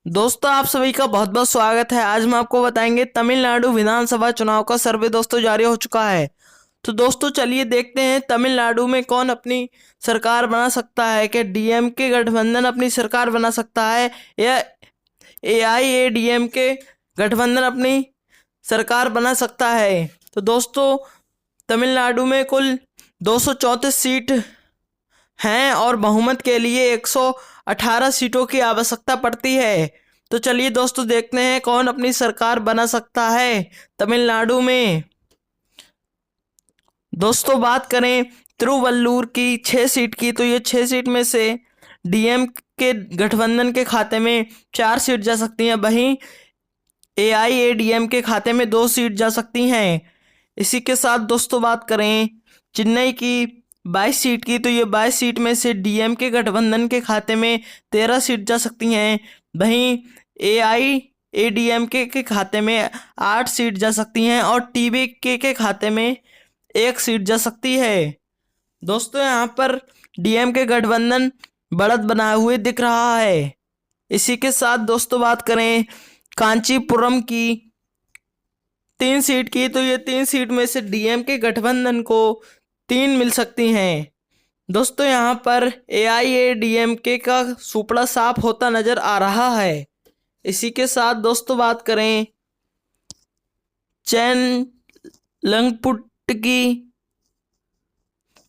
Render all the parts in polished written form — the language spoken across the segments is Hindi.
दोस्तों आप सभी का बहुत बहुत स्वागत है। आज हम आपको बताएंगे तमिलनाडु विधानसभा चुनाव का सर्वे दोस्तों जारी हो चुका है। तो दोस्तों चलिए देखते हैं तमिलनाडु में कौन अपनी सरकार बना सकता है। क्या डीएमके गठबंधन अपनी सरकार बना सकता है या एआईएडीएमके गठबंधन अपनी सरकार बना सकता है। तो दोस्तों तमिलनाडु में कुल 234 सीट हैं और बहुमत के लिए 118 सीटों की आवश्यकता पड़ती है। तो चलिए दोस्तों देखते हैं कौन अपनी सरकार बना सकता है तमिलनाडु में। दोस्तों बात करें तिरुवल्लूर की 6 सीट की, तो ये 6 सीट में से डीएम के गठबंधन के खाते में 4 सीट जा सकती हैं, वहीं एआईएडीएम के खाते में 2 सीट जा सकती हैं। इसी के साथ दोस्तों बात करें चेन्नई की 22 सीट की, तो ये 22 सीट में से डीएम के गठबंधन के खाते में 13 सीट जा सकती हैं, वहीं एआईएडीएमके के खाते में 8 सीट जा सकती हैं और टीवीके के खाते में 1 सीट जा सकती है। दोस्तों यहाँ पर डीएम के गठबंधन बढ़त बनाए हुए दिख रहा है। इसी के साथ दोस्तों बात करें कांचीपुरम की 3 सीट की, तो ये 3 सीट में से डीएम के गठबंधन को 3 मिल सकती हैं। दोस्तों यहाँ पर एआईएडीएमके का सुपड़ा साफ होता नजर आ रहा है। इसी के साथ दोस्तों बात करें चेनलंगपुट की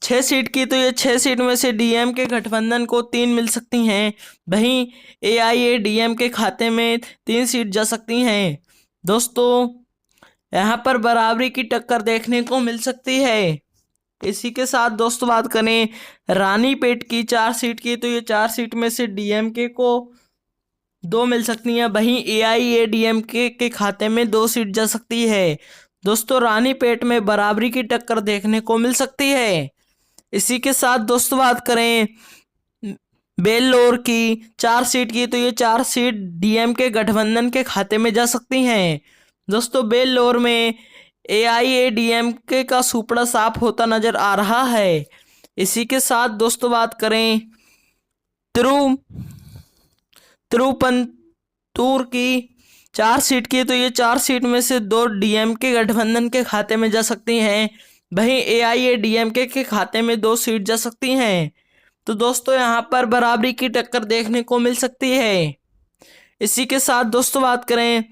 6 सीट की, तो ये 6 सीट में से डीएम के गठबंधन को 3 मिल सकती हैं, वहीं एआईएडीएम के खाते में 3 सीट जा सकती हैं। दोस्तों यहाँ पर बराबरी की टक्कर देखने को मिल सकती है। इसी के साथ दोस्तों बात करें रानीपेट की 4 सीट की, तो ये 4 सीट में से डीएमके को 2 मिल सकती हैं, वहीं एआईएडीएमके के खाते में 2 सीट जा सकती है। दोस्तों रानीपेट में बराबरी की टक्कर देखने को मिल सकती है। इसी के साथ दोस्तों बात करें बेल्लोर की 4 सीट की, तो ये 4 सीट डीएमके गठबंधन के खाते में जा सकती हैं। दोस्तों बेल्लोर में एआईएडीएमके का सुपड़ा साफ होता नजर आ रहा है। इसी के साथ दोस्तों बात करें तिरुपंतूर की 4 सीट की, तो ये 4 सीट में से 2 डीएमके गठबंधन के खाते में जा सकती हैं, वहीं एआईएडीएमके के खाते में 2 सीट जा सकती हैं। तो दोस्तों यहाँ पर बराबरी की टक्कर देखने को मिल सकती है। इसी के साथ दोस्तों बात करें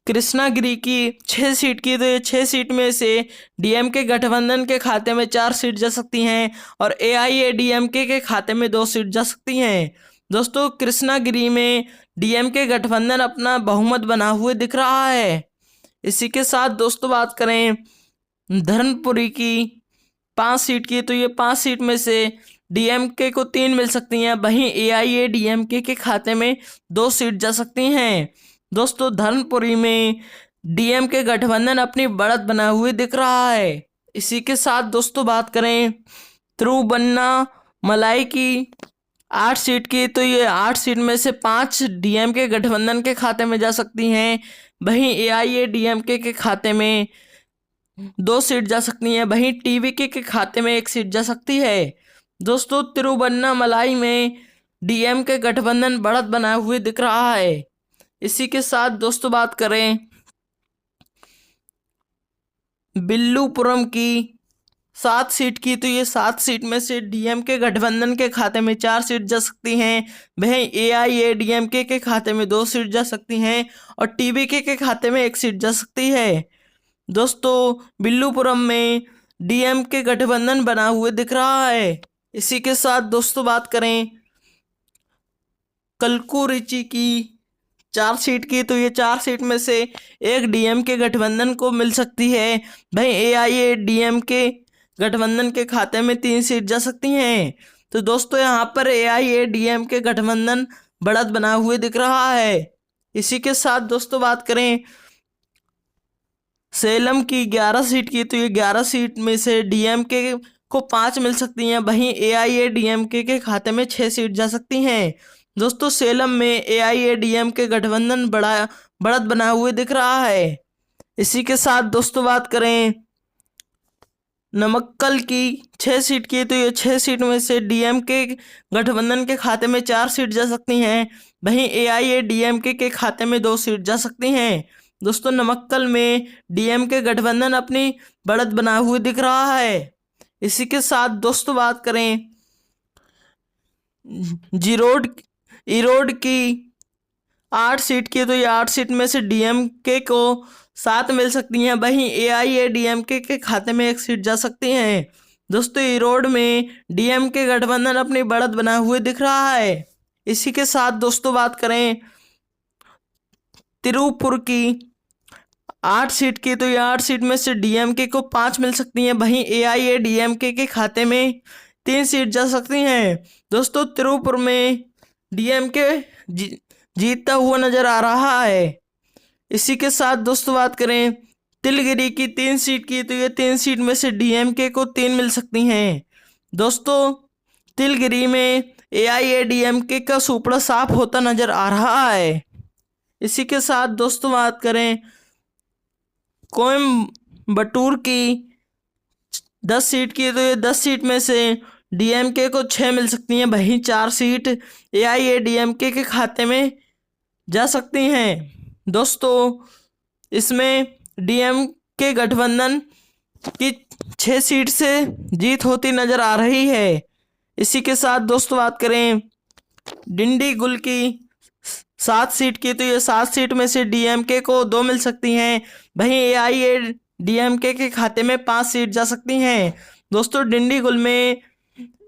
कृष्णागिरी की 6 सीट की, तो ये 6 सीट में से डीएमके गठबंधन के खाते में 4 सीट जा सकती हैं और एआईएडीएमके के खाते में 2 सीट जा सकती हैं। दोस्तों कृष्णागिरी में डीएमके गठबंधन अपना बहुमत बना हुए दिख रहा है। इसी के साथ दोस्तों बात करें धर्मपुरी की 5 सीट की, तो ये 5 सीट में से डीएमके को 3 मिल सकती हैं, वहीं एआईएडीएमके के खाते में 2 सीट जा सकती हैं। दोस्तों धर्मपुरी में डीएमके गठबंधन अपनी बढ़त बनाए हुए दिख रहा है। इसी के साथ दोस्तों बात करें तिरुवन्नामलाई की 8 सीट की, तो ये 8 सीट में से 5 डीएमके गठबंधन के खाते में जा सकती हैं, वहीं एआईएडीएमके के खाते में 2 सीट जा सकती हैं, वहीं टीवीके के खाते में 1 सीट जा सकती है। दोस्तों तिरुवन्नामलाई में डीएमके गठबंधन बढ़त बनाए हुए दिख रहा है। इसी के साथ दोस्तों बात करें बिल्लुपुरम की 7 सीट की, तो ये 7 सीट में से डीएमके गठबंधन के खाते में 4 सीट जा सकती हैं, वहीं एआईएडीएमके के खाते में 2 सीट जा सकती हैं और टीवीके के खाते में 1 सीट जा सकती है। दोस्तों बिल्लुपुरम में डीएमके गठबंधन बना हुए दिख रहा है। इसी के साथ दोस्तों बात करें कलकुरिची की 4 सीट की, तो ये 4 सीट में से एक डीएमके गठबंधन को मिल सकती है, भाई एआईएडीएमके गठबंधन के खाते में 3 सीट जा सकती हैं। तो दोस्तों यहाँ पर एआईएडीएमके गठबंधन बढ़त बना हुए दिख रहा है। इसी के साथ दोस्तों बात करें सेलम की 11 सीट की, तो ये 11 सीट में से डीएमके को 5 मिल सकती हैं, वहीं एआईएडीएमके के खाते में 6 सीट जा सकती हैं। दोस्तों सेलम में एआईएडीएमके गठबंधन बढ़त बनाए हुए दिख रहा है। इसी के साथ दोस्तों बात करें नमक्कल की 6 सीट की, तो ये 6 सीट में से डीएमके गठबंधन के खाते में 4 सीट जा सकती हैं, वहीं AIADMK के खाते में 2 सीट जा सकती हैं। दोस्तों नमक्कल में डीएमके गठबंधन अपनी बढ़त बनाए हुए दिख रहा है। इसी के साथ दोस्तों बात करें जीरोड इरोड की 8 सीट की, तो ये 8 सीट में से डीएमके को 7 मिल सकती हैं। वहीं AIADMK के खाते में 1 सीट जा सकती हैं। दोस्तों इरोड में डीएमके गठबंधन अपनी बढ़त बनाए हुए दिख रहा है। इसी के साथ दोस्तों बात करें तिरुपुर की 8 सीट की, तो ये 8 सीट में से डीएमके को 5 मिल सकती हैं। वहीं AIADMK के खाते में 3 सीट जा सकती हैं। दोस्तों तिरुपुर में डीएमके जीतता हुआ नजर आ रहा है। इसी के साथ दोस्तों बात करें तिलगिरी की 3 सीट की, तो ये 3 सीट में से डीएमके को 3 मिल सकती हैं। दोस्तों तिलगिरी में AIADMK का सुपड़ा साफ होता नजर आ रहा है। इसी के साथ दोस्तों बात करें कोयम्बटूर की 10 सीट की, तो ये 10 सीट में से डीएमके को 6 मिल सकती हैं। वहीं 4 सीट AIADMK के खाते में जा सकती हैं। दोस्तों इसमें डीएमके गठबंधन की 6 सीट से जीत होती नजर आ रही है। इसी के साथ दोस्तों बात करें डिंडीगुल की 7 सीट की, तो ये 7 सीट में से डीएमके को 2 मिल सकती हैं। वहीं AIADMK के खाते में 5 सीट जा सकती हैं। दोस्तों डिंडीगुल में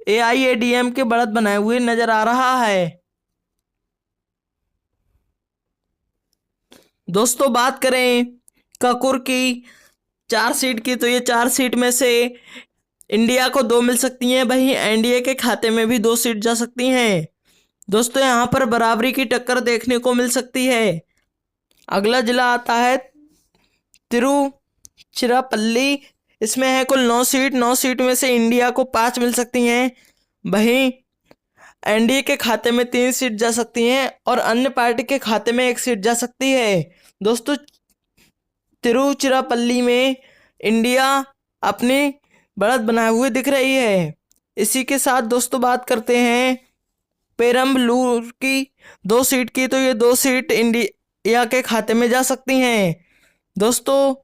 AIADMK बढ़त बनाए हुए नजर आ रहा है। दोस्तों बात करें ककुर की 4 सीट की, तो ये 4 सीट में से इंडिया को 2 मिल सकती हैं। वहीं एनडीए के खाते में भी 2 सीट जा सकती हैं। दोस्तों यहाँ पर बराबरी की टक्कर देखने को मिल सकती है। अगला जिला आता है तिरुचिरापल्ली। इसमें है कुल 9 सीट। 9 सीट में से इंडिया को 5 मिल सकती हैं। वहीं एनडीए के खाते में 3 सीट जा सकती हैं और अन्य पार्टी के खाते में 1 सीट जा सकती है। दोस्तों तिरुचिरापल्ली में इंडिया अपनी बढ़त बनाए हुए दिख रही है। इसी के साथ दोस्तों बात करते हैं पेरम्बलूर की 2 सीट की, तो ये 2 सीट इंडिया के खाते में जा सकती हैं। दोस्तों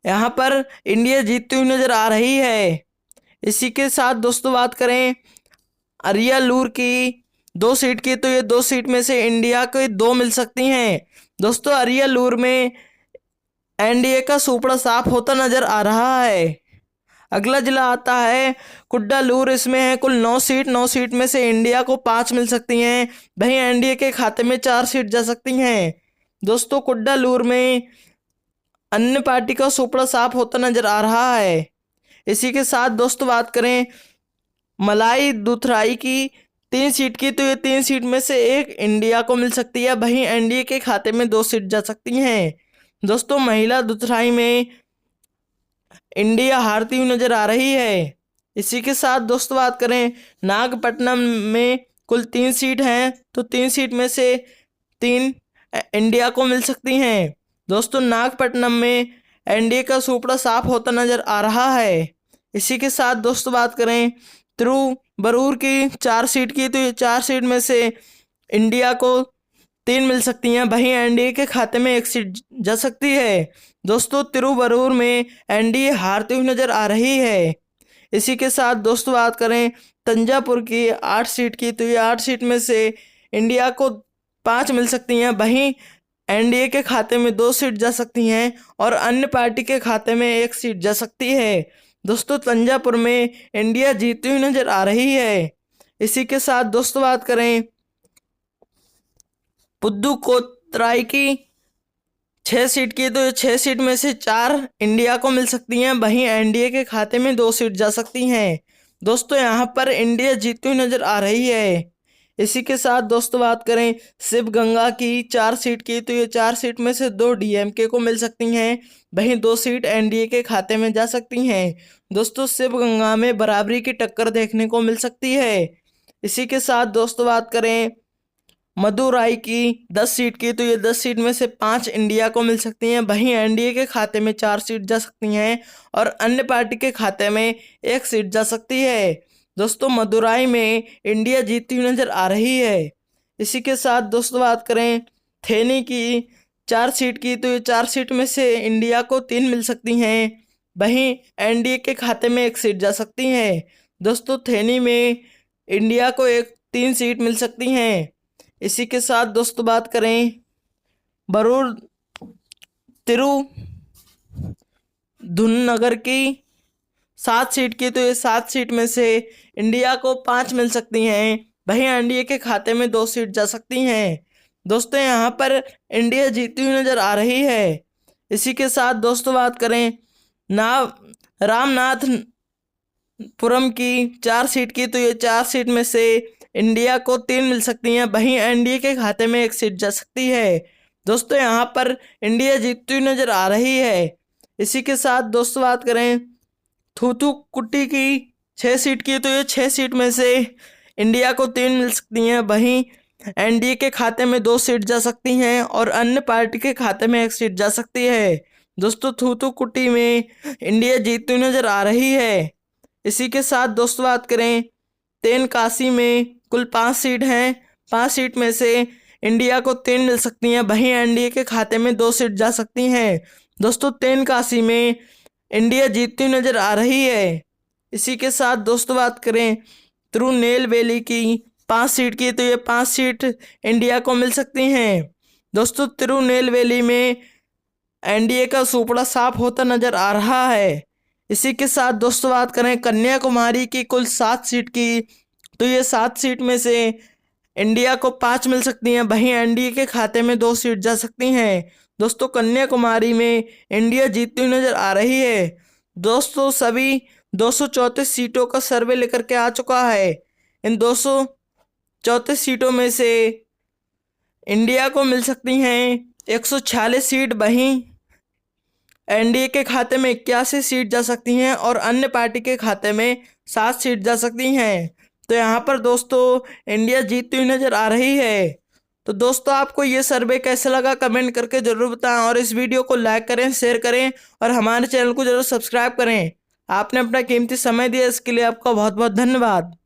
यहाँ पर इंडिया जीतती हुई नजर आ रही है। इसी के साथ दोस्तों बात करें अरियालूर की 2 सीट की, तो ये 2 सीट में से इंडिया को 2 मिल सकती हैं। दोस्तों अरियालूर में एनडीए का सुपड़ा साफ होता नजर आ रहा है। अगला जिला आता है कुड्डालूर। इसमें है कुल 9 सीट। 9 सीट में से इंडिया को 5 मिल सकती हैं। वहीं एनडीए के खाते में 4 सीट जा सकती हैं। दोस्तों कुड्डालूर में अन्य पार्टी का सुपड़ा साफ होता नजर आ रहा है। इसी के साथ दोस्तों बात करें मलाई दुथराई की 3 सीट की, तो ये 3 सीट में से 1 इंडिया को मिल सकती है। वहीं एनडीए के खाते में 2 सीट जा सकती हैं। दोस्तों महिला दुथराई में इंडिया हारती हुई नजर आ रही है। इसी के साथ दोस्तों बात करें नागपट्टनम में कुल 3 सीट हैं, तो 3 सीट में से 3 इंडिया को मिल सकती हैं। दोस्तों नागपट्टनम में एनडीए का सुपड़ा साफ होता नजर आ रहा है। इसी के साथ दोस्तों बात करें तिरुवरूर की 4 सीट की, तो ये 4 सीट में से इंडिया को 3 मिल सकती हैं। वहीं एनडीए के खाते में 1 सीट जा सकती है। दोस्तों तिरुवरूर में एनडीए हारती हुई नजर आ रही है। इसी के साथ दोस्तों बात करें तंजापुर की 8 सीट की, तो ये 8 सीट में से इंडिया को 5 मिल सकती हैं। वहीं एनडीए के खाते में 2 सीट जा सकती हैं और अन्य पार्टी के खाते में 1 सीट जा सकती है। दोस्तों तंजापुर में इंडिया जीतती हुई नजर आ रही है। इसी के साथ दोस्तों बात करें पुदुकोट्टाई की 6 सीट की, तो 6 सीट में से 4 इंडिया को मिल सकती हैं। वहीं एनडीए के खाते में 2 सीट जा सकती हैं। दोस्तों यहाँ पर इंडिया जीतती हुई नजर आ रही है। इसी के साथ दोस्तों बात करें शिवगंगा की 4 सीट की, तो ये 4 सीट में से 2 डीएमके को मिल सकती हैं। वहीं 2 सीट एनडीए के खाते में जा सकती हैं। दोस्तों शिवगंगा में बराबरी की टक्कर देखने को मिल सकती है। इसी के साथ दोस्तों बात करें मदुराई की 10 सीट की, तो ये 10 सीट में से 5 इंडिया को मिल सकती हैं। वहीं एनडीए के खाते में 4 सीट जा सकती हैं और अन्य पार्टी के खाते में 1 सीट जा सकती है। दोस्तों मदुराई में इंडिया जीतती हुई नजर आ रही है। इसी के साथ दोस्तों बात करें थेनी की 4 सीट की, तो ये 4 सीट में से इंडिया को 3 मिल सकती हैं, वहीं एनडीए के खाते में 1 सीट जा सकती है। दोस्तों थेनी में इंडिया को 3 सीट मिल सकती हैं। इसी के साथ दोस्तों बात करें बरूर तिरुधुनगर की 7 सीट की, तो ये 7 सीट में से इंडिया को 5 मिल सकती हैं, वहीं एनडीए के खाते में 2 सीट जा सकती हैं। दोस्तों यहाँ पर इंडिया जीती हुई नजर आ रही है। इसी के साथ दोस्तों बात करें रामनाथपुरम की 4 सीट की, तो ये 4 सीट में से इंडिया को 3 मिल सकती हैं, वहीं एनडीए के खाते में 1 सीट जा सकती है। दोस्तों यहाँ पर इंडिया जीतती हुई नजर आ रही है। इसी के साथ दोस्तों बात करें थूथुकुडी की 6 सीट की, तो ये 6 सीट में से इंडिया को 3 मिल सकती हैं, वहीं एनडीए के खाते में 2 सीट जा सकती हैं और अन्य पार्टी के खाते में 1 सीट जा सकती है। दोस्तों थूथुकुडी में इंडिया जीतती हुई नजर आ रही है। इसी के साथ दोस्तों बात करें तेनकासी में कुल 5 सीट हैं, 5 सीट में से इंडिया को 3 मिल सकती हैं, वहीं एनडीए के खाते में 2 सीट जा सकती हैं। दोस्तों तेनकासी में इंडिया जीतती हुई नजर आ रही है। इसी के साथ दोस्तों बात करें तिरुनेलवेली की 5 सीट की, तो ये 5 सीट इंडिया को मिल सकती हैं। दोस्तों तिरुनेलवेली में एनडीए का सुपड़ा साफ होता नजर आ रहा है। इसी के साथ दोस्तों बात करें कन्याकुमारी की कुल 7 सीट की, तो ये 7 सीट में से इंडिया को 5 मिल सकती हैं, वहीं एनडीए के खाते में 2 सीट जा सकती हैं। दोस्तों कन्याकुमारी में इंडिया जीतती हुई नजर आ रही है। दोस्तों सभी 234 सीटों का सर्वे लेकर के आ चुका है। इन 234 सीटों में से इंडिया को मिल सकती हैं 146 सीट, वहीं एनडीए के खाते में 81 सीट जा सकती हैं और अन्य पार्टी के खाते में 7 सीट जा सकती हैं। तो यहाँ पर दोस्तों इंडिया जीतती हुई नजर आ रही है। तो दोस्तों आपको ये सर्वे कैसा लगा कमेंट करके जरूर बताएं और इस वीडियो को लाइक करें, शेयर करें और हमारे चैनल को जरूर सब्सक्राइब करें। आपने अपना कीमती समय दिया, इसके लिए आपका बहुत बहुत धन्यवाद।